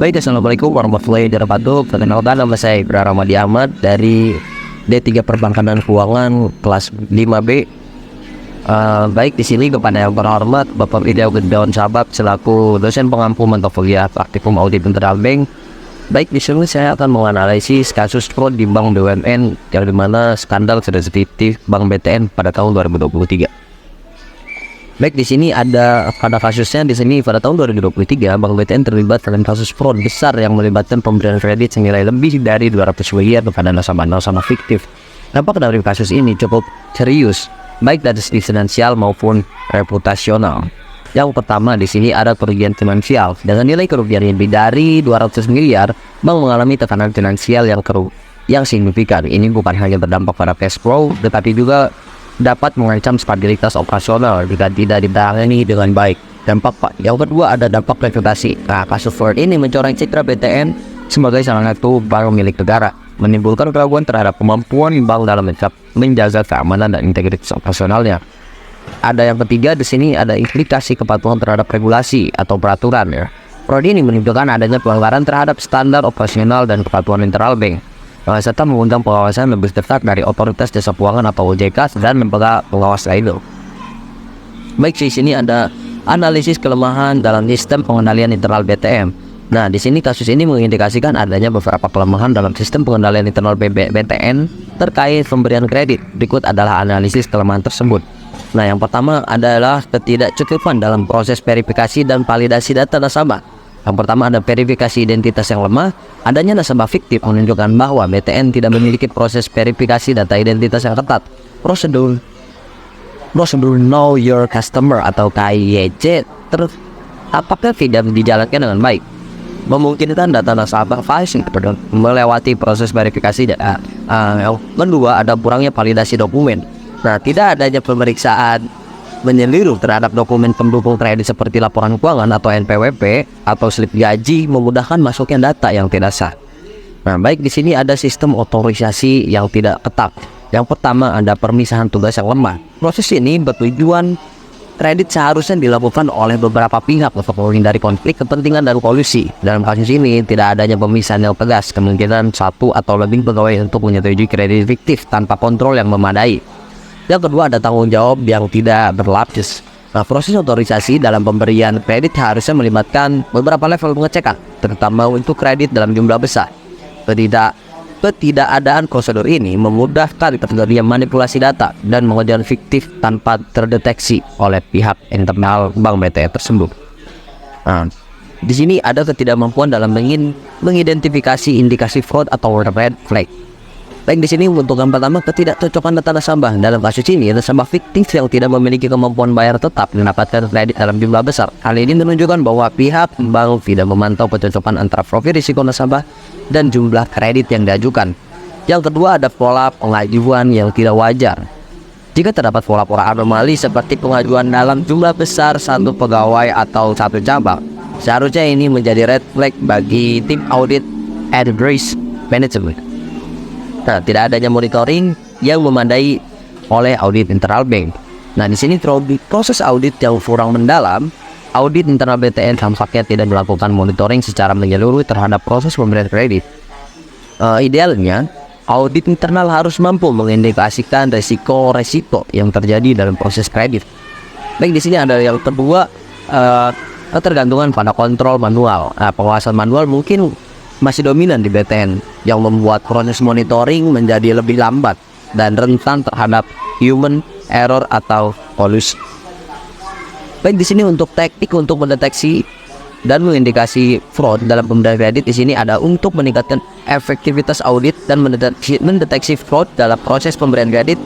Baik, assalamualaikum warahmatullahi wabarakatuh. Perkenalkan, nama saya Ibra Ramadi Ahmad dari D3 Perbankan dan Keuangan kelas 5B. Baik, di sini kepada yang terhormat Bapak Idau Gedawan Sabab selaku dosen pengampu mata kuliah praktikum audit internal bank. Baik, di sini saya akan menganalisis kasus fraud di Bank BUMN yang dimana skandal sensitif Bank BTN pada tahun 2023. Baik, di sini ada pada kasusnya di sini pada tahun 2023 Bank BTN terlibat dalam kasus fraud besar yang melibatkan pemberian kredit senilai lebih dari 200 miliar kepada nasabah-nasabah fiktif. Dampak dari kasus ini cukup serius, baik dari segi finansial maupun reputasional. Yang pertama, di sini ada kerugian finansial dengan nilai kerugian lebih dari 200 miliar. Bank mengalami tekanan finansial yang signifikan. Ini bukan hanya berdampak pada cash flow, tetapi juga dapat mengancam stabilitas operasional jika tidak ditangani dengan baik. Yang kedua ada dampak reputasi. Kasus fraud ini mencoreng citra BTN sebagai salah satu bank milik negara, menimbulkan keraguan terhadap kemampuan bank dalam menjaga keamanan dan integritas operasionalnya. Ada yang ketiga, di sini ada implikasi kepatuhan terhadap regulasi atau peraturan. Fraud ini menimbulkan adanya pelanggaran terhadap standar operasional dan kepatuhan internal bank, serta mengundang pengawasan lebih ketat dari otoritas jasa keuangan atau OJK dan lembaga pengawas lainnya. Baik, di sini ada analisis kelemahan dalam sistem pengendalian internal BTN. Nah, di sini kasus ini mengindikasikan adanya beberapa kelemahan dalam sistem pengendalian internal BTN terkait pemberian kredit. Berikut adalah analisis kelemahan tersebut. Nah, yang pertama adalah ketidakcukupan dalam proses verifikasi dan validasi data nasabah. Yang pertama ada verifikasi identitas yang lemah. Adanya nasabah fiktif menunjukkan bahwa BTN tidak memiliki proses verifikasi data identitas yang ketat. Prosedur Know Your Customer atau KYC apakah tidak dijalankan dengan baik, memungkinkan data nasabah melewati proses verifikasi data. Yang kedua ada kurangnya validasi dokumen. Nah, tidak adanya pemeriksaan menyeluruh terhadap dokumen pendukung kredit seperti laporan keuangan atau NPWP atau slip gaji memudahkan masuknya data yang tidak sah. Nah, baik, di sini ada sistem otorisasi yang tidak ketat. Yang pertama ada permisahan tugas yang lemah. Proses ini bertujuan kredit seharusnya dilakukan oleh beberapa pihak untuk menghindari konflik kepentingan dan kolusi. Dalam kasus ini tidak adanya pemisahan yang tegas, kemungkinan satu atau lebih pegawai untuk menyetujui kredit fiktif tanpa kontrol yang memadai. Yang kedua ada tanggung jawab yang tidak berlapis. Nah, proses otorisasi dalam pemberian kredit harusnya melibatkan beberapa level pengecekan, terutama untuk kredit dalam jumlah besar. Ketidakadaan prosedur ini memudahkan terjadinya manipulasi data dan pengerjaan fiktif tanpa terdeteksi oleh pihak internal Bank BTN tersebut. Nah, di sini ada ketidakmampuan dalam mengidentifikasi indikasi fraud atau red flag. Baik, di sini untuk yang pertama ketidakcocokan data nasabah. Dalam kasus ini nasabah fiktif yang tidak memiliki kemampuan bayar tetap mendapatkan kredit dalam jumlah besar. Hal ini menunjukkan bahwa pihak bank tidak memantau kecocokan antara profil risiko nasabah dan jumlah kredit yang diajukan. Yang kedua ada pola pengajuan yang tidak wajar. Jika terdapat pola-pola anomali seperti pengajuan dalam jumlah besar satu pegawai atau satu cabang, seharusnya ini menjadi red flag bagi tim audit and risk management. Nah, tidak adanya monitoring yang memadai oleh audit internal bank. Nah, di sini proses audit yang kurang mendalam. Audit internal BTN tampaknya tidak melakukan monitoring secara menyeluruh terhadap proses pemberian kredit. Idealnya, audit internal harus mampu mengindikasikan resiko-resiko yang terjadi dalam proses kredit. Baik, di sini ada yang kedua, ketergantungan pada kontrol manual. Nah, pengawasan manual mungkin masih dominan di BTN yang membuat proses monitoring menjadi lebih lambat dan rentan terhadap human error atau kolusi. Baik, di sini untuk teknik untuk mendeteksi dan mengindikasi fraud dalam pemberian kredit, di sini ada untuk meningkatkan efektivitas audit dan mendeteksi fraud dalam proses pemberian kredit.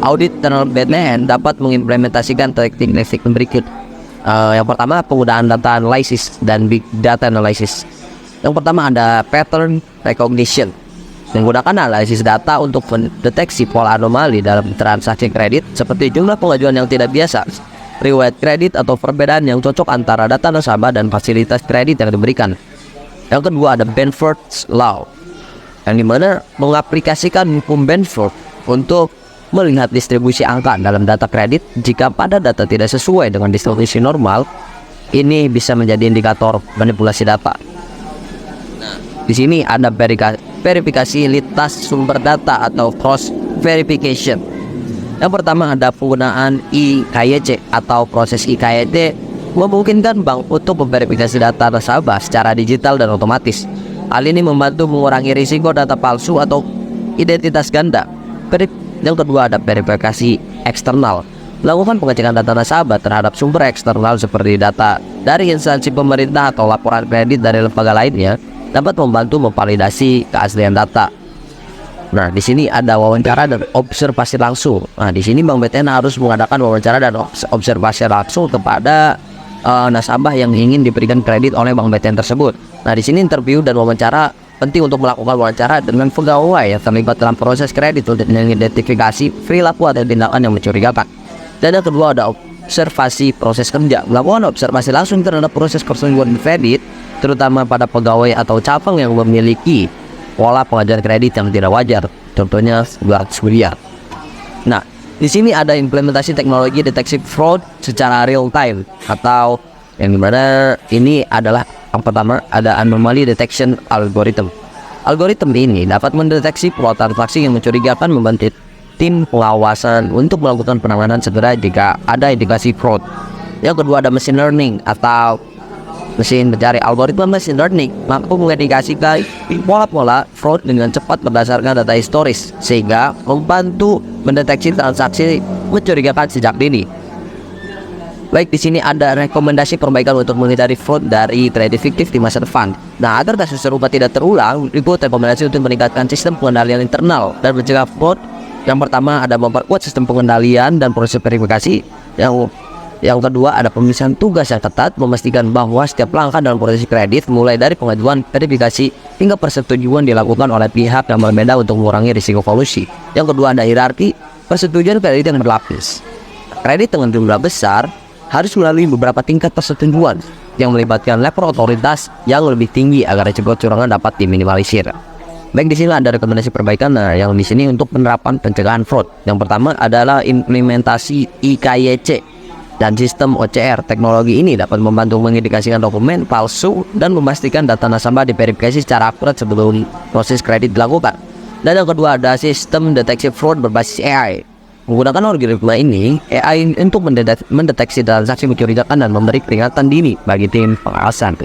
Audit internal BTN dapat mengimplementasikan teknik-teknik berikut. Yang pertama penggunaan data analysis dan big data analysis. Yang pertama ada pattern recognition, menggunakan analisis data untuk mendeteksi pola anomali dalam transaksi kredit seperti jumlah pengajuan yang tidak biasa, riwayat kredit atau perbedaan yang cocok antara data nasabah dan fasilitas kredit yang diberikan. Yang kedua ada Benford's Law, yang dimana mengaplikasikan hukum Benford untuk melihat distribusi angka dalam data kredit. Jika pada data tidak sesuai dengan distribusi normal, ini bisa menjadi indikator manipulasi data. Di sini ada verifikasi lintas sumber data atau cross verification. Yang pertama ada penggunaan IKYC atau proses IKYC memungkinkan bank untuk memverifikasi data nasabah secara digital dan otomatis. Hal ini membantu mengurangi risiko data palsu atau identitas ganda. Yang kedua ada verifikasi eksternal. Melakukan pengecekan data nasabah terhadap sumber eksternal seperti data dari instansi pemerintah atau laporan kredit dari lembaga lainnya dapat membantu memvalidasi keaslian data. Nah, di sini ada wawancara dan observasi langsung. Nah, di sini Bank BTN harus mengadakan wawancara dan observasi langsung kepada nasabah yang ingin diberikan kredit oleh Bank BTN tersebut. Nah, di sini interview dan wawancara penting untuk melakukan wawancara dengan pegawai yang terlibat dalam proses kredit untuk mengidentifikasi perilaku atau tindakan yang mencurigakan. Dan yang kedua ada observasi proses kerja. Melakukan observasi langsung terhadap proses persetujuan kredit, terutama pada pegawai atau cabang yang memiliki pola pengajuan kredit yang tidak wajar, contohnya sebuah. Nah, di sini ada implementasi teknologi deteksi fraud secara real time, atau yang dimana ini adalah yang pertama ada anomaly detection algorithm. Algoritma ini dapat mendeteksi fraud transaksi yang mencurigakan, membantu tim pengawasan untuk melakukan penanganan segera jika ada indikasi fraud. Yang kedua ada machine learning atau mesin pencari. Algoritma machine learning mampu mengindikasikan pola-pola fraud dengan cepat berdasarkan data historis, sehingga membantu mendeteksi transaksi mencurigakan sejak dini. Baik, di sini ada rekomendasi perbaikan untuk menghindari fraud dari kredit fiktif di masa depan. Nah, agar kasus serupa tidak terulang, berikut rekomendasi untuk meningkatkan sistem pengendalian internal dan mencegah fraud. Yang pertama ada memperkuat sistem pengendalian dan proses verifikasi. Yang kedua ada pemisahan tugas yang ketat, memastikan bahwa setiap langkah dalam proses kredit mulai dari pengajuan, verifikasi hingga persetujuan dilakukan oleh pihak yang berbeda untuk mengurangi risiko kolusi. Yang kedua ada hierarki persetujuan kredit yang berlapis. Kredit dengan jumlah besar harus melalui beberapa tingkat persetujuan yang melibatkan level otoritas yang lebih tinggi agar risiko kecurangan dapat diminimalisir. Baik, di sini ada rekomendasi perbaikan. Nah, yang di sini untuk penerapan pencegahan fraud. Yang pertama adalah implementasi IKYC dan sistem OCR. Teknologi ini dapat membantu mengindikasikan dokumen palsu dan memastikan data nasabah diverifikasi secara akurat sebelum proses kredit dilakukan. Dan yang kedua ada sistem deteksi fraud berbasis AI. Menggunakan algoritma ini, AI untuk mendeteksi transaksi mencurigakan dan memberi peringatan dini bagi tim pengawasan.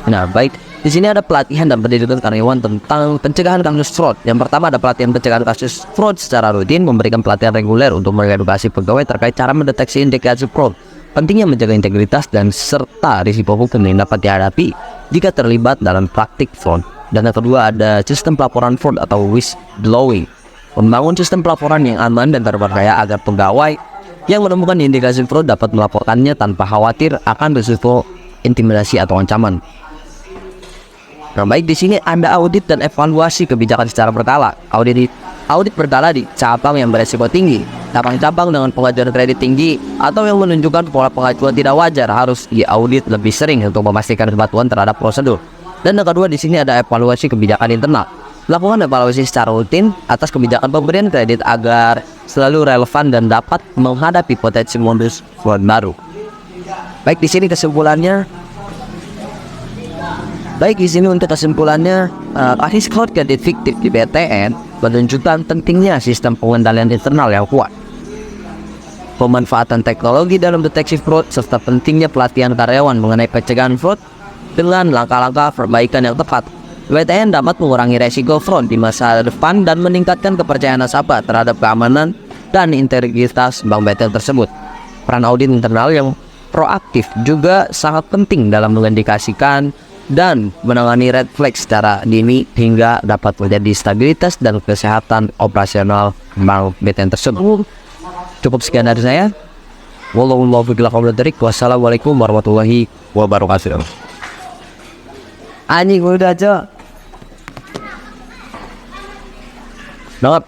Nah, baik, di sini ada pelatihan dan pendidikan karyawan tentang pencegahan kasus fraud. Yang pertama ada pelatihan pencegahan kasus fraud secara rutin, memberikan pelatihan reguler untuk mengedukasi pegawai terkait cara mendeteksi indikasi fraud, pentingnya menjaga integritas dan serta risiko hukum yang dapat dihadapi jika terlibat dalam praktik fraud. Dan yang kedua ada sistem pelaporan fraud atau whistleblowing. Membangun sistem pelaporan yang aman dan terpercaya agar pegawai yang menemukan indikasi fraud dapat melaporkannya tanpa khawatir akan risiko intimidasi atau ancaman. Nah, baik, di sini ada audit dan evaluasi kebijakan secara berkala. Audit berkala di cabang yang beresiko tinggi, cabang-cabang dengan pengajuan kredit tinggi, atau yang menunjukkan pola pengajuan tidak wajar harus diaudit lebih sering untuk memastikan kepatuhan terhadap prosedur. Dan yang kedua di sini ada evaluasi kebijakan internal. Lakukan evaluasi secara rutin atas kebijakan pemberian kredit agar selalu relevan dan dapat menghadapi potensi modus fraud baru. Baik, di sini kesimpulannya. Untuk kesimpulannya, kasus fraud kredit fiktif di BTN menunjukkan pentingnya sistem pengendalian internal yang kuat, pemanfaatan teknologi dalam deteksi fraud, serta pentingnya pelatihan karyawan mengenai pencegahan fraud dengan langkah-langkah perbaikan yang tepat. BTN dapat mengurangi resiko fraud di masa depan dan meningkatkan kepercayaan nasabah terhadap keamanan dan integritas Bank BTN tersebut. Peran audit internal yang proaktif juga sangat penting dalam mengindikasikan dan menangani red flag secara dini hingga dapat menjadi stabilitas dan kesehatan operasional Bank BTN tersebut. Cukup sekian dari saya. Wassalamualaikum warahmatullahi wabarakatuh. Anjing udah aja. Banget.